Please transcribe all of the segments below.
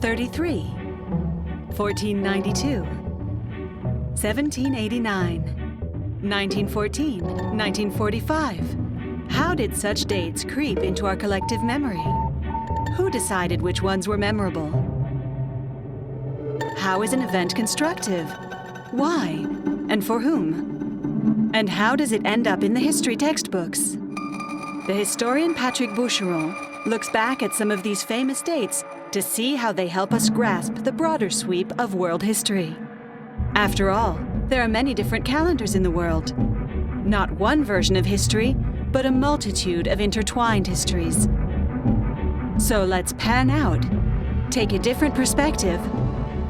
1433, 1492, 1789, 1914, 1945. How did such dates creep into our collective memory? Who decided which ones were memorable? How is an event constructive? Why? And for whom? And how does it end up in the history textbooks? The historian Patrick Boucheron looks back at some of these famous dates to see how they help us grasp the broader sweep of world history. After all, there are many different calendars in the world. Not one version of history, but a multitude of intertwined histories. So let's pan out, take a different perspective,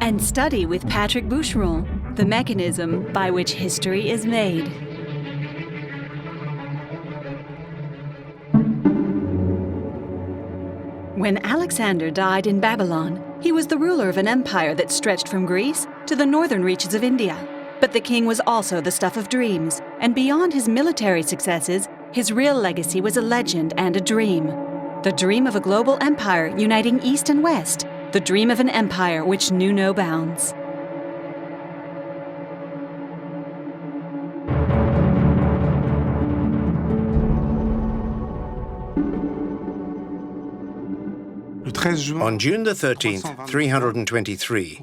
and study with Patrick Boucheron the mechanism by which history is made. When Alexander died in Babylon, he was the ruler of an empire that stretched from Greece to the northern reaches of India. But the king was also the stuff of dreams, and beyond his military successes, his real legacy was a legend and a dream. The dream of a global empire uniting East and West, the dream of an empire which knew no bounds. On June the 13th, 323,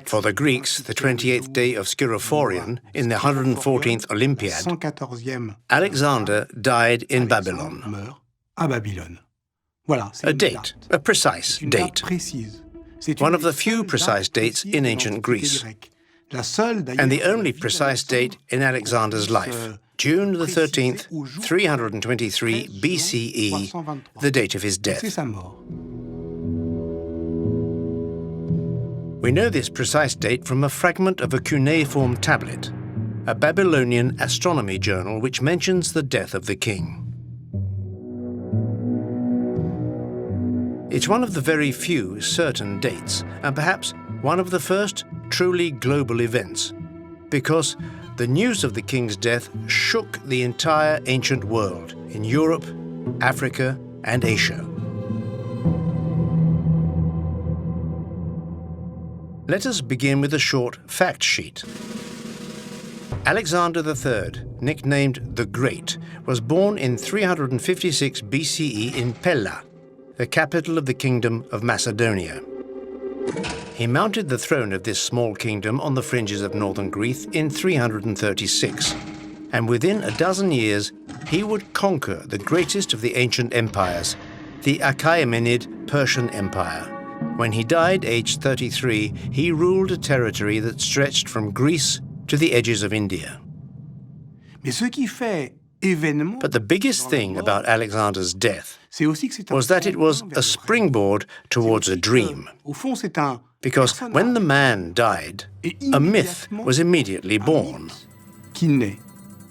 for the Greeks, the 28th day of Scirophorion in the 114th Olympiad, Alexander died in Babylon. A date, a precise date. One of the few precise dates in ancient Greece, and the only precise date in Alexander's life, June the 13th, 323 BCE, the date of his death. We know this precise date from a fragment of a cuneiform tablet, a Babylonian astronomy journal which mentions the death of the king. It's one of the very few certain dates, and perhaps one of the first truly global events, because the news of the king's death shook the entire ancient world in Europe, Africa, and Asia. Let us begin with a short fact sheet. Alexander III, nicknamed the Great, was born in 356 BCE in Pella, the capital of the Kingdom of Macedonia. He mounted the throne of this small kingdom on the fringes of northern Greece in 336, and within a dozen years he would conquer the greatest of the ancient empires, the Achaemenid Persian Empire. When he died, aged 33, he ruled a territory that stretched from Greece to the edges of India. But the biggest thing about Alexander's death was that it was a springboard towards a dream. Because when the man died, a myth was immediately born.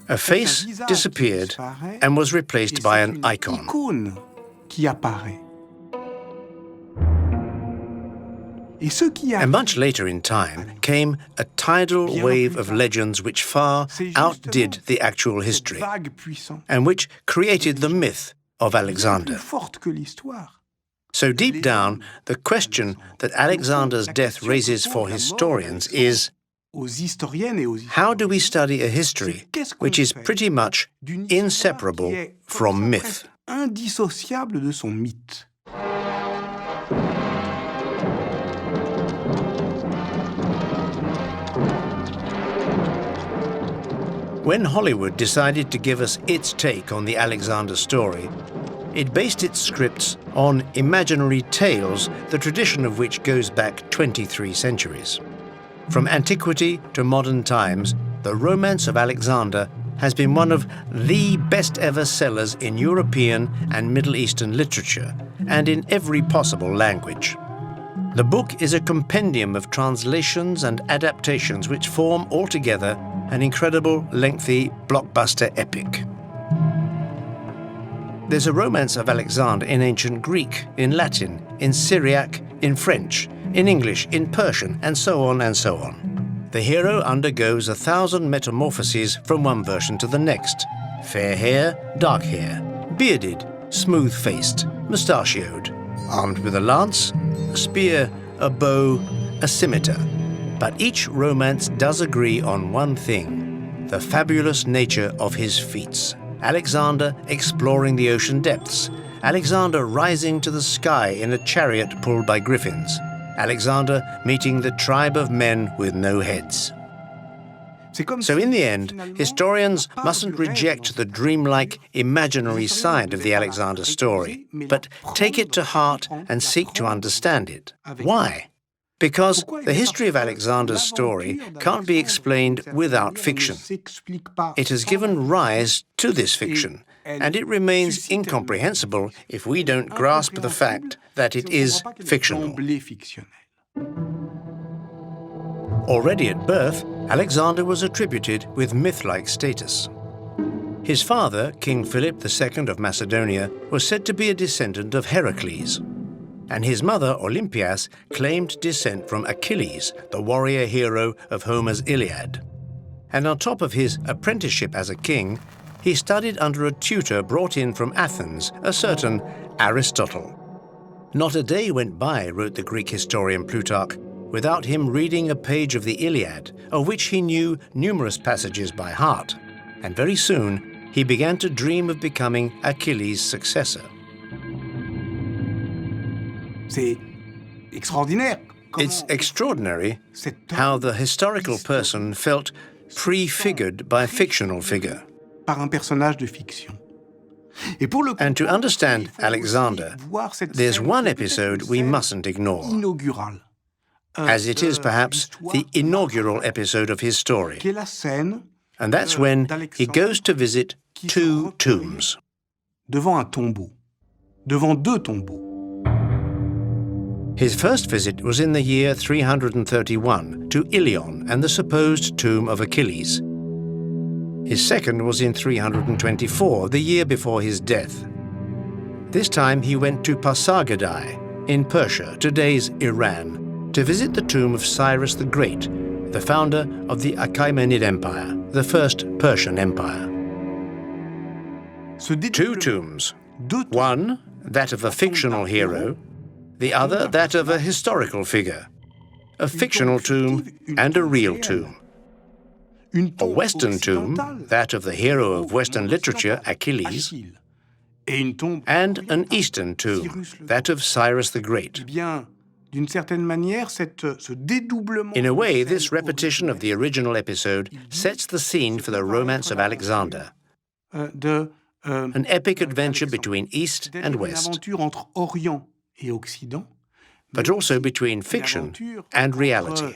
A face disappeared and was replaced by an icon. And much later in time came a tidal wave of legends which far outdid the actual history, and which created the myth of Alexander. So deep down, the question that Alexander's death raises for historians is, how do we study a history which is pretty much inseparable from myth? When Hollywood decided to give us its take on the Alexander story, it based its scripts on imaginary tales, the tradition of which goes back 23 centuries. From antiquity to modern times, the romance of Alexander has been one of the best ever sellers in European and Middle Eastern literature, and in every possible language. The book is a compendium of translations and adaptations which form altogether an incredible, lengthy, blockbuster epic. There's a romance of Alexander in ancient Greek, in Latin, in Syriac, in French, in English, in Persian, and so on and so on. The hero undergoes 1,000 metamorphoses from one version to the next. Fair hair, dark hair, bearded, smooth-faced, mustachioed, armed with a lance, a spear, a bow, a scimitar. But each romance does agree on one thing: the fabulous nature of his feats. Alexander exploring the ocean depths, Alexander rising to the sky in a chariot pulled by griffins, Alexander meeting the tribe of men with no heads. So in the end, historians mustn't reject the dreamlike, imaginary side of the Alexander story, but take it to heart and seek to understand it. Why? Because the history of Alexander's story can't be explained without fiction. It has given rise to this fiction, and it remains incomprehensible if we don't grasp the fact that it is fictional. Already at birth, Alexander was attributed with myth-like status. His father, King Philip II of Macedonia, was said to be a descendant of Heracles, and his mother, Olympias, claimed descent from Achilles, the warrior hero of Homer's Iliad. And on top of his apprenticeship as a king, he studied under a tutor brought in from Athens, a certain Aristotle. Not a day went by, wrote the Greek historian Plutarch, without him reading a page of the Iliad, of which he knew numerous passages by heart, and very soon he began to dream of becoming Achilles' successor. It's extraordinary how the historical person felt prefigured by a fictional figure. And to understand Alexander, there's one episode we mustn't ignore, as it is perhaps the inaugural episode of his story. And that's when he goes to visit two tombs. His first visit was in the year 331 to Ilion and the supposed tomb of Achilles. His second was in 324, the year before his death. This time he went to Pasargadae in Persia, today's Iran, to visit the tomb of Cyrus the Great, the founder of the Achaemenid Empire, the first Persian Empire. Two tombs, one that of a fictional hero, the other that of a historical figure, a fictional tomb and a real tomb. A Western tomb, that of the hero of Western literature, Achilles, and an Eastern tomb, that of Cyrus the Great. In a way, this repetition of the original episode sets the scene for the romance of Alexander, an epic adventure between East and West, but also between fiction and reality.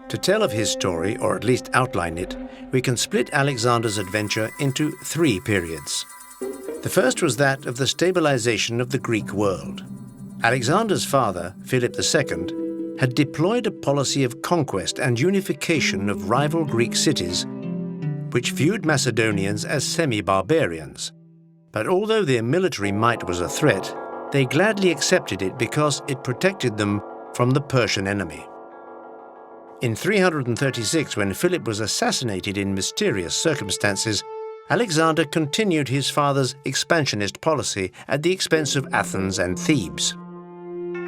To tell of his story, or at least outline it, we can split Alexander's adventure into three periods. The first was that of the stabilization of the Greek world. Alexander's father, Philip II, had deployed a policy of conquest and unification of rival Greek cities, which viewed Macedonians as semi-barbarians. But although their military might was a threat, they gladly accepted it because it protected them from the Persian enemy. In 336, when Philip was assassinated in mysterious circumstances, Alexander continued his father's expansionist policy at the expense of Athens and Thebes.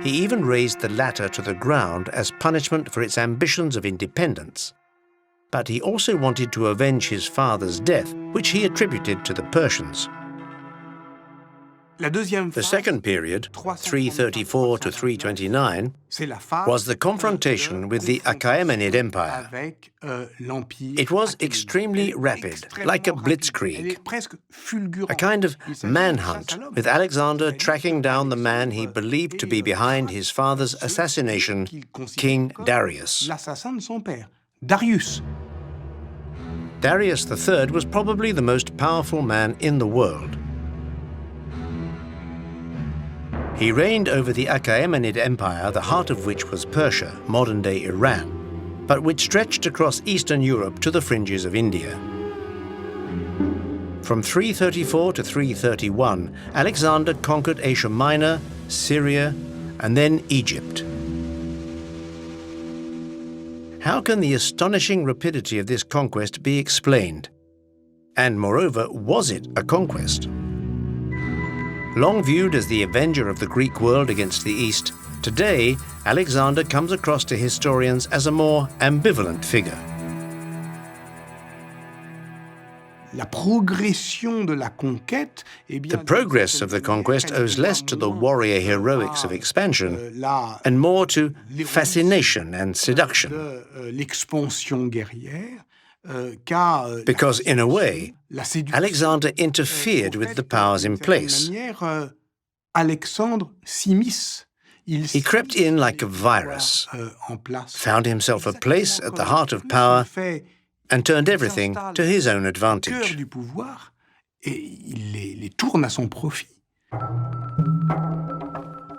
He even razed the latter to the ground as punishment for its ambitions of independence. But he also wanted to avenge his father's death, which he attributed to the Persians. The second period, 334 to 329, was the confrontation with the Achaemenid Empire. It was extremely rapid, like a blitzkrieg, a kind of manhunt, with Alexander tracking down the man he believed to be behind his father's assassination, King Darius. Darius III was probably the most powerful man in the world. He reigned over the Achaemenid Empire, the heart of which was Persia, modern-day Iran, but which stretched across Eastern Europe to the fringes of India. From 334 to 331, Alexander conquered Asia Minor, Syria, and then Egypt. How can the astonishing rapidity of this conquest be explained? And moreover, was it a conquest? Long viewed as the avenger of the Greek world against the East, today Alexander comes across to historians as a more ambivalent figure. La progression de la conquête, The progress of the conquest owes less to the warrior heroics of expansion and more to fascination and seduction. L'expansion guerrière, Because in a way, Alexander interfered with the powers in place. Alexandre s'immisce. He crept in like a virus, found himself a place at the heart of power, and turned everything to his own advantage. Du pouvoir, et il les tourne à son profit.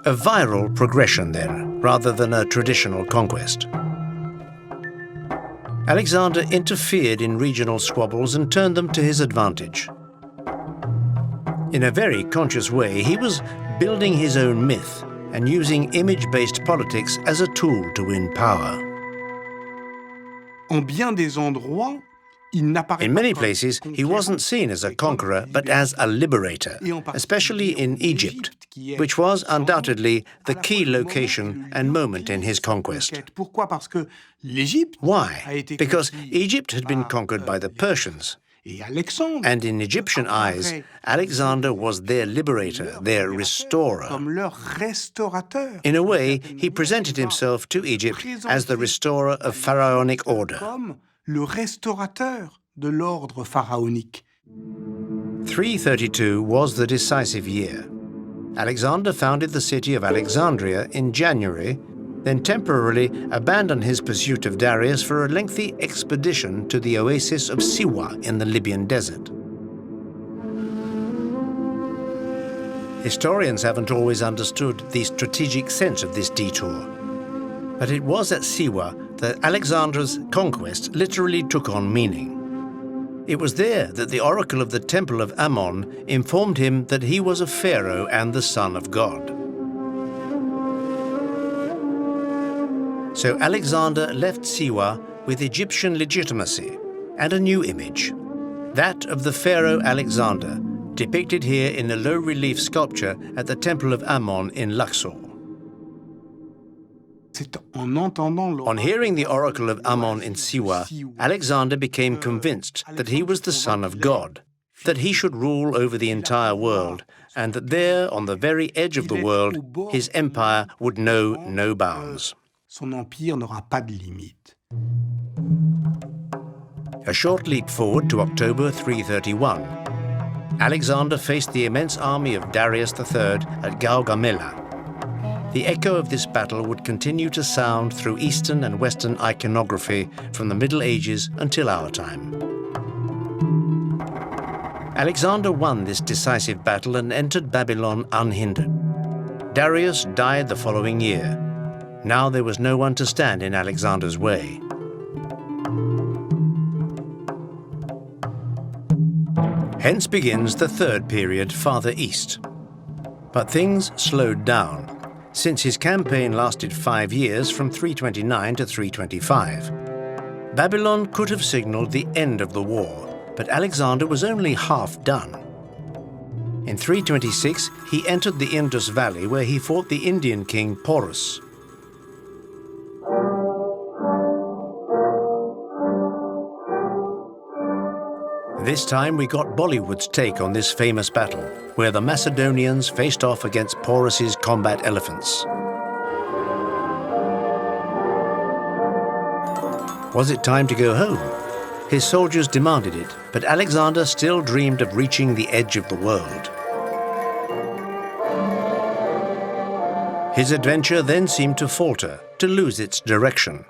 A viral progression, then, rather than a traditional conquest. Alexander interfered in regional squabbles and turned them to his advantage. In a very conscious way, he was building his own myth and using image-based politics as a tool to win power. En bien des endroits, il n'apparaît In many pas places, comme he wasn't seen as a conqueror, but as a liberator, especially in Egypt, which was undoubtedly the key location and moment in his conquest. Pourquoi? Parce que l'Égypte a Why? été Because conquise Egypt had been par, conquered by the Persians, et Alexandre, and in Egyptian eyes, Alexander was their liberator, their restorer. comme leur restaurateur, In a way, he presented himself to Egypt as the restorer of pharaonic order. comme le restaurateur de l'ordre pharaonique. 332 was the decisive year. Alexander founded the city of Alexandria in January, then temporarily abandoned his pursuit of Darius for a lengthy expedition to the oasis of Siwa in the Libyan desert. Historians haven't always understood the strategic sense of this detour. But it was at Siwa that Alexander's conquest literally took on meaning. It was there that the oracle of the Temple of Ammon informed him that he was a pharaoh and the son of God. So Alexander left Siwa with Egyptian legitimacy and a new image, that of the pharaoh Alexander, depicted here in a low-relief sculpture at the Temple of Ammon in Luxor. On hearing the oracle of Ammon in Siwa, Alexander became convinced that he was the son of God, that he should rule over the entire world, and that there, on the very edge of the world, his empire would know no bounds. Son empire n'aura pas de limite. A short leap forward to October 331. Alexander faced the immense army of Darius III at Gaugamela. The echo of this battle would continue to sound through Eastern and Western iconography from the Middle Ages until our time. Alexander won this decisive battle and entered Babylon unhindered. Darius died the following year. Now there was no one to stand in Alexander's way. Hence begins the third period farther east. But things slowed down, since his campaign lasted 5 years from 329 to 325. Babylon could have signaled the end of the war, but Alexander was only half done. In 326, he entered the Indus Valley where he fought the Indian king Porus. This time we got Bollywood's take on this famous battle, where the Macedonians faced off against Porus's combat elephants. Was it time to go home? His soldiers demanded it, but Alexander still dreamed of reaching the edge of the world. His adventure then seemed to falter, to lose its direction.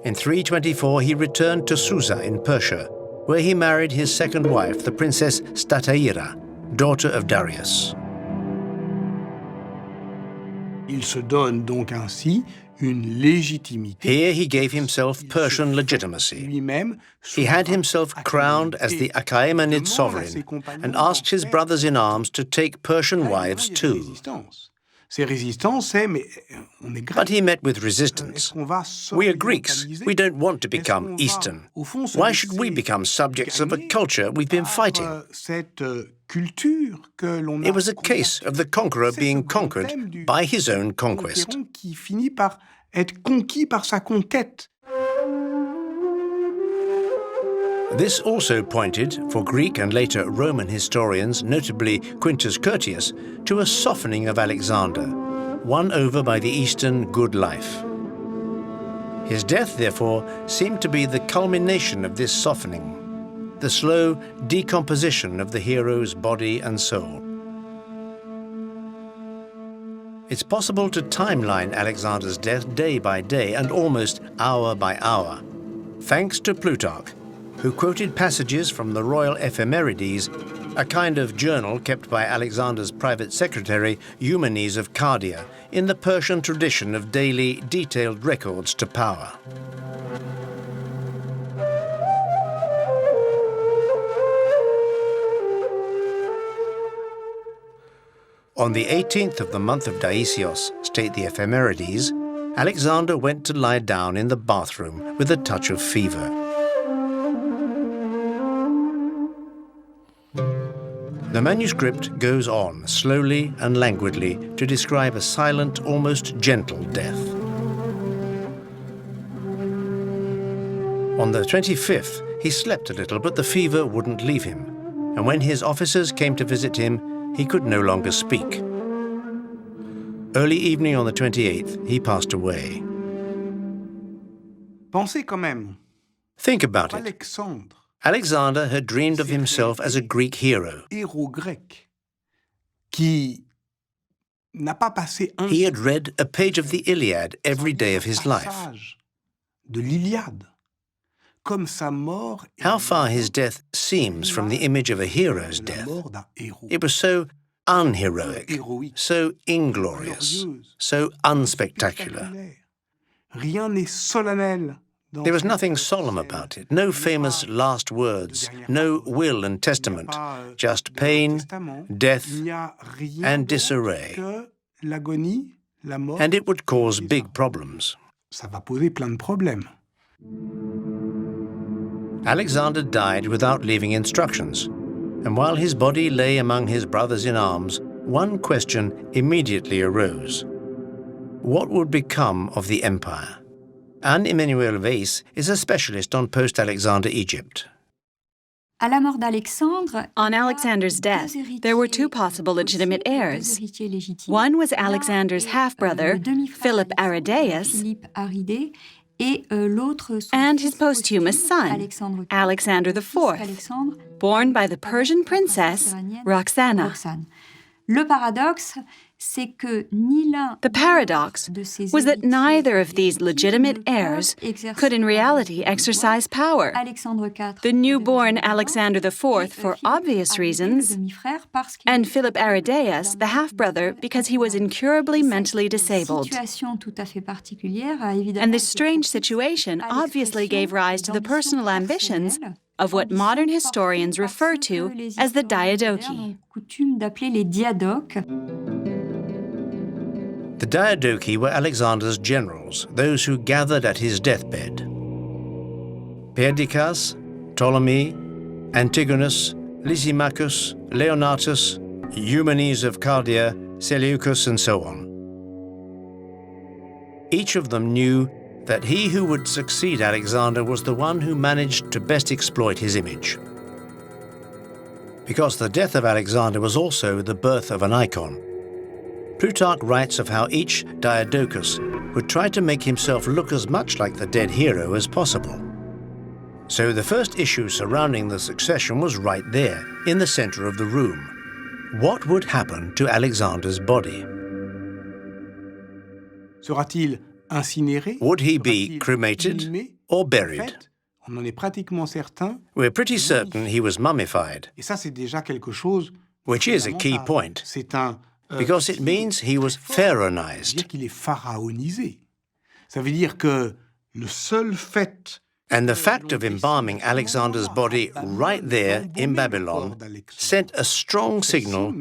In 324 he returned to Susa in Persia, where he married his second wife, the princess Stataira, daughter of Darius. Il se donne donc ainsi une légitimité. Here he gave himself Persian legitimacy. Lui-même, He had himself crowned as the Achaemenid sovereign and asked his brothers in arms to take Persian wives too. Ces résistances, c'est mais on est grec. But he met with Est-ce resistance. qu'on va We are Greeks. s'orientaliser? We don't want to Est-ce become qu'on va, Eastern. au fond, se Why should we laisser become subjects of a gagner culture we've been par, fighting? cette culture que l'on a It was a case of the conqueror C'est being ce grand conquered thème du by his own conquest. conquérant qui finit par être conquis par sa conquête. This also pointed, for Greek and later Roman historians, notably Quintus Curtius, to a softening of Alexander, won over by the Eastern good life. His death, therefore, seemed to be the culmination of this softening, the slow decomposition of the hero's body and soul. It's possible to timeline Alexander's death day by day and almost hour by hour, thanks to Plutarch, who quoted passages from the royal ephemerides, a kind of journal kept by Alexander's private secretary, Eumenes of Cardia, in the Persian tradition of daily, detailed records to power. On the 18th of the month of Daisios, state the ephemerides, Alexander went to lie down in the bathroom with a touch of fever. The manuscript goes on, slowly and languidly, to describe a silent, almost gentle death. On the 25th, he slept a little, but the fever wouldn't leave him. And when his officers came to visit him, he could no longer speak. Early evening on the 28th, he passed away. Pensez quand même, Think about it. Alexandre, Alexander had dreamed of himself as a Greek hero. héros grec, qui n'a pas passé un He had read a page of the Iliad every day of his life. passage de l'Iliade, comme sa mort est How far his death seems from the image of a hero's la death. mort d'un héros. It was so unheroic, Héroïque, so inglorious, glorieuse, so unspectacular. spectaculaire. Rien n'est solennel. Dans There was cette nothing solemn scène. about it, no famous last words, no will and testament, just pain, death, Il n'y a rien and d'autre disarray. que l'agonie, la mort. And it would cause big problems. Ça va poser plein de problèmes. Alexander died without leaving instructions, and while his body lay among his brothers in arms, one question immediately arose. What would become of the empire? Anne-Emmanuelle Weiss is a specialist on post-Alexander Egypt. À la mort d'Alexandre, On Alexander's death, there were two possible legitimate heirs. One was Alexander's half-brother, Philip Aridaeus, and his posthumous son, Alexander IV, born by the Persian princess Roxana. Le paradoxe, c'est que ni l'un The paradox was that neither of these legitimate heirs could in reality exercise power. Alexandre IV, The newborn Alexander IV for obvious reasons, and Philip Aridaeus, the half-brother, because he was incurably mentally disabled. And this strange situation obviously gave rise to the personal ambitions of what modern historians refer to as the Diadochi. The Diadochi were Alexander's generals, those who gathered at his deathbed. Perdiccas, Ptolemy, Antigonus, Lysimachus, Leonatus, Eumenes of Cardia, Seleucus, and so on. Each of them knew that he who would succeed Alexander was the one who managed to best exploit his image. Because the death of Alexander was also the birth of an icon. Plutarch writes of how each Diadochus would try to make himself look as much like the dead hero as possible. So the first issue surrounding the succession was right there, in the center of the room. What would happen to Alexander's body? Sera-t-il incinéré? Would he be Sera-t-il cremated inhumé? or En buried? fait, on en est pratiquement certain. We're pretty certain he was mummified, Et ça, c'est déjà quelque chose. which is a key point, C'est un. because it means he was Ça veut pharaonized. dire qu'il est pharaonisé. Ça veut dire que le seul fait. And the fact of embalming Alexander's body right there in Babylon sent a strong signal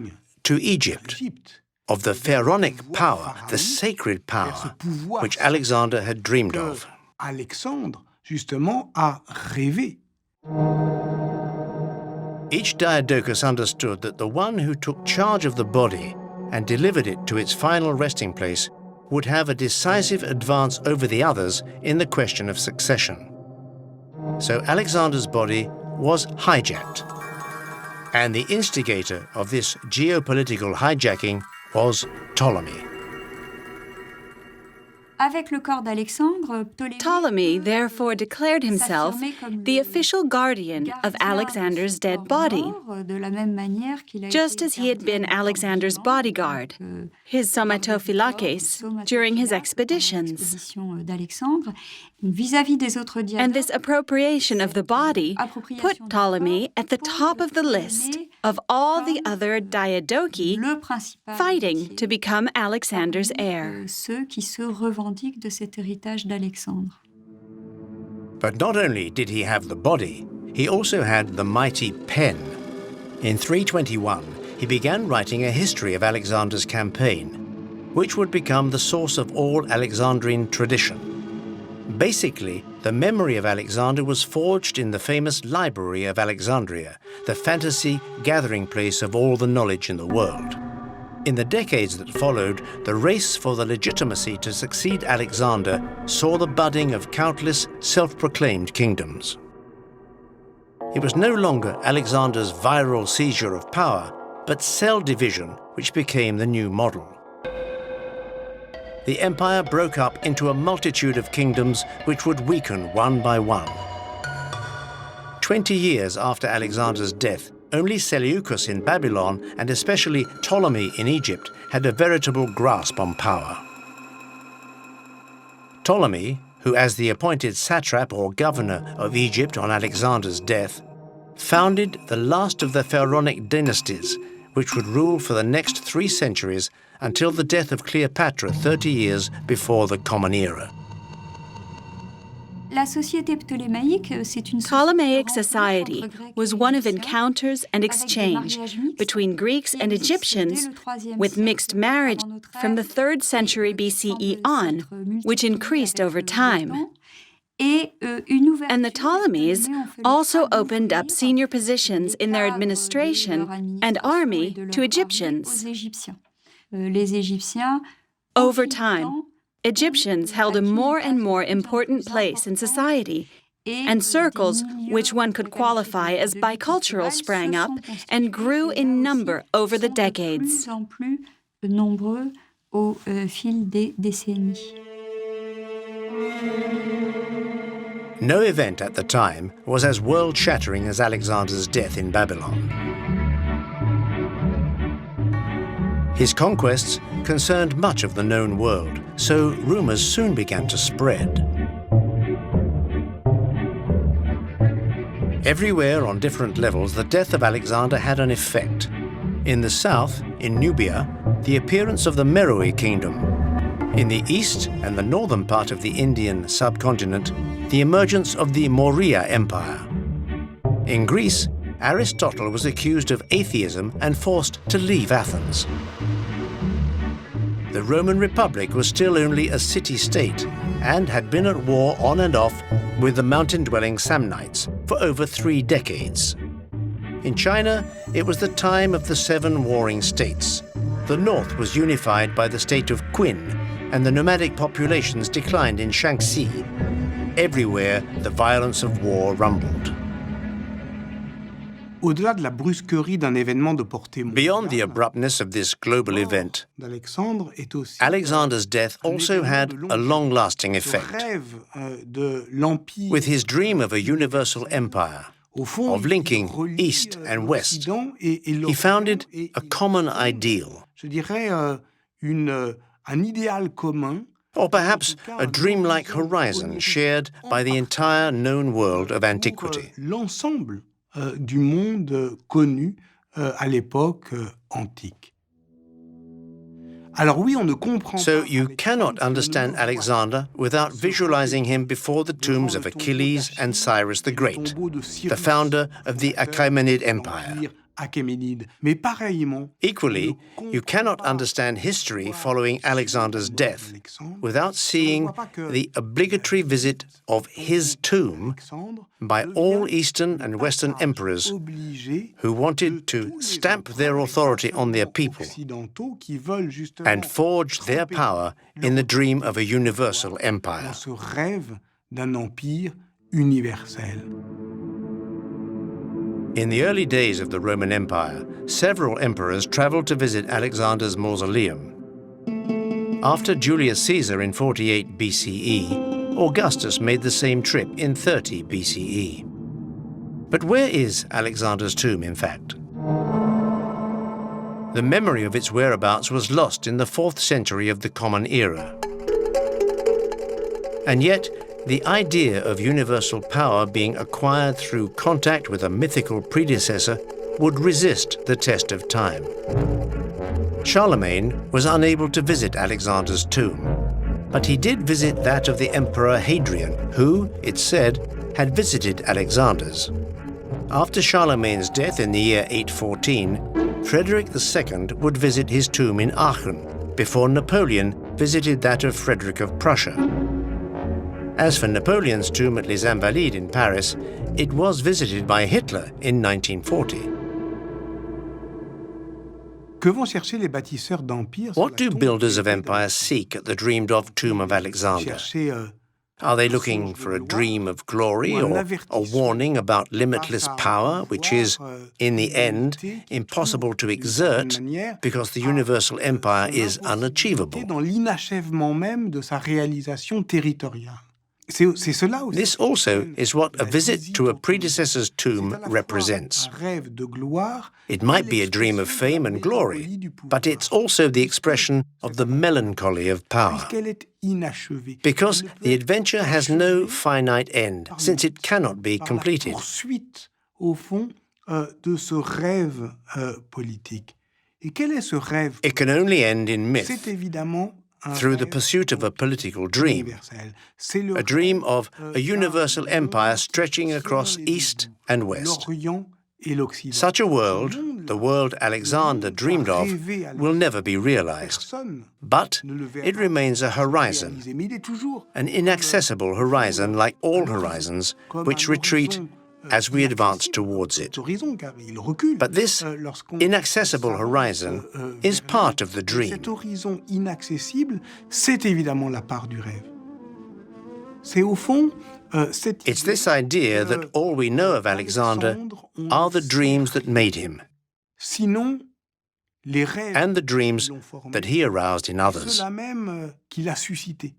to Egypt Égypte, of the pharaonic power, the sacred power, which Alexander had dreamed of. Alexandre, justement, a rêvé. Each Diadochus understood that the one who took charge of the body and delivered it to its final resting place would have a decisive advance over the others in the question of succession. So Alexander's body was hijacked. And the instigator of this geopolitical hijacking was Ptolemy. Avec le corps d'Alexandre, Ptolemy therefore declared himself the official guardian of Alexander's dead body, just as he had been Alexander's bodyguard, his somatophylakes, during his expeditions. And this appropriation of the body put Ptolemy at the top of the list of all the other Diadochi fighting to become Alexander's heir. de cet héritage d'Alexandre. But not only did he have the body, he also had the mighty pen. In 321, he began writing a history of Alexander's campaign, which would become the source of all Alexandrine tradition. Basically, the memory of Alexander was forged in the famous Library of Alexandria, the fantasy gathering place of all the knowledge in the world. In the decades that followed, the race for the legitimacy to succeed Alexander saw the budding of countless self-proclaimed kingdoms. It was no longer Alexander's viral seizure of power, but cell division which became the new model. The empire broke up into a multitude of kingdoms which would weaken one by one. 20 years after Alexander's death, only Seleucus in Babylon, and especially Ptolemy in Egypt, had a veritable grasp on power. Ptolemy, who as the appointed satrap or governor of Egypt on Alexander's death, founded the last of the pharaonic dynasties, which would rule for the next 3 centuries until the death of Cleopatra 30 years before the Common Era. Ptolemaic society was one of encounters and exchange between Greeks and Egyptians, with mixed marriage from the 3rd century BCE on, which increased over time. And the Ptolemies also opened up senior positions in their administration and army to Egyptians. Over time, Egyptians held a more and more important place in society, and circles which one could qualify as bicultural sprang up and grew in number over the decades. No event at the time was as world-shattering as Alexander's death in Babylon. His conquests concerned much of the known world, so rumors soon began to spread. Everywhere on different levels, the death of Alexander had an effect. In the south, in Nubia, the appearance of the Meroe kingdom. In the east and the northern part of the Indian subcontinent, the emergence of the Maurya Empire. In Greece, Aristotle was accused of atheism and forced to leave Athens. The Roman Republic was still only a city-state and had been at war on and off with the mountain-dwelling Samnites for over 3 decades. In China, it was the time of the 7 warring states. The north was unified by the state of Qin, and the nomadic populations declined in Shaanxi. Everywhere, the violence of war rumbled. Au-delà de la brusquerie d'un événement de portée mondiale, Beyond the abruptness of this global event, d'Alexandre est aussi Alexander's death also had a long-lasting effect. rêve de l'empire With his dream of a universal empire, au fond, of linking il relie, East and West, l'Occident et he l'Orient founded et a common ideal, je dirais un idéal commun, or perhaps a dreamlike horizon shared by the entire known world of antiquity. L'ensemble du monde connu à l'époque antique. Alors oui, on ne comprend So pas you avec cannot Alexandre understand Alexander without visualizing him before the tombs of Achilles and Cyrus the Great, the founder of the Achaemenid Empire, Achéménide. Mais pareillement, Equally, you cannot understand history following Alexander's death without seeing the obligatory visit of his tomb by all Eastern and Western emperors who wanted to stamp their authority on their people and forge their power in the dream of a universal empire. ce rêve d'un empire universel. In the early days of the Roman Empire, several emperors traveled to visit Alexander's mausoleum. After Julius Caesar in 48 BCE, Augustus made the same trip in 30 BCE. But where is Alexander's tomb, in fact? The memory of its whereabouts was lost in the 4th century of the Common Era. And yet, the idea of universal power being acquired through contact with a mythical predecessor would resist the test of time. Charlemagne was unable to visit Alexander's tomb, but he did visit that of the Emperor Hadrian, who, it's said, had visited Alexander's. After Charlemagne's death in the year 814, Frederick II would visit his tomb in Aachen, before Napoleon visited that of Frederick of Prussia. As for Napoleon's tomb at Les Invalides in Paris, it was visited by Hitler in 1940. Que vont chercher les bâtisseurs d'empires? What do builders of empires seek at the dreamed-of tomb of Alexander? Are they looking for a dream of glory or a warning about limitless power, which is, in the end, impossible to exert because the universal empire is unachievable? Dans l'inachèvement même de sa réalisation territoriale. C'est cela aussi. This also is what a visit to a predecessor's tomb represents. Un rêve de gloire. It might be a dream of fame and glory, but it's also the expression of the melancholy of power. Puisqu'elle est inachevée. Because the adventure has no finite end, since it cannot be completed. Poursuite, au fond, de ce rêve politique. Et quel est ce rêve? It can only end in myth, C'est évidemment through the pursuit of a political dream, universel. a dream of a universal empire stretching across East and West. L'Orient et l'Occident. Such a world, the world Alexander dreamed of, will never be realized. Personne But ne le verra it remains a horizon, réalisé. Mais il est toujours an inaccessible horizon like all horizons, which retreat as we advance towards it. horizon, car il recule. But this Lorsqu'on inaccessible horizon is part of the dream. Cet horizon inaccessible, c'est évidemment la part du rêve. C'est au fond cette It's this idea that all we know of Alexander are the dreams that made him, Sinon, les rêves and the dreams qui l'ont formé, that he aroused in others. ceux-là même qu'il a suscité.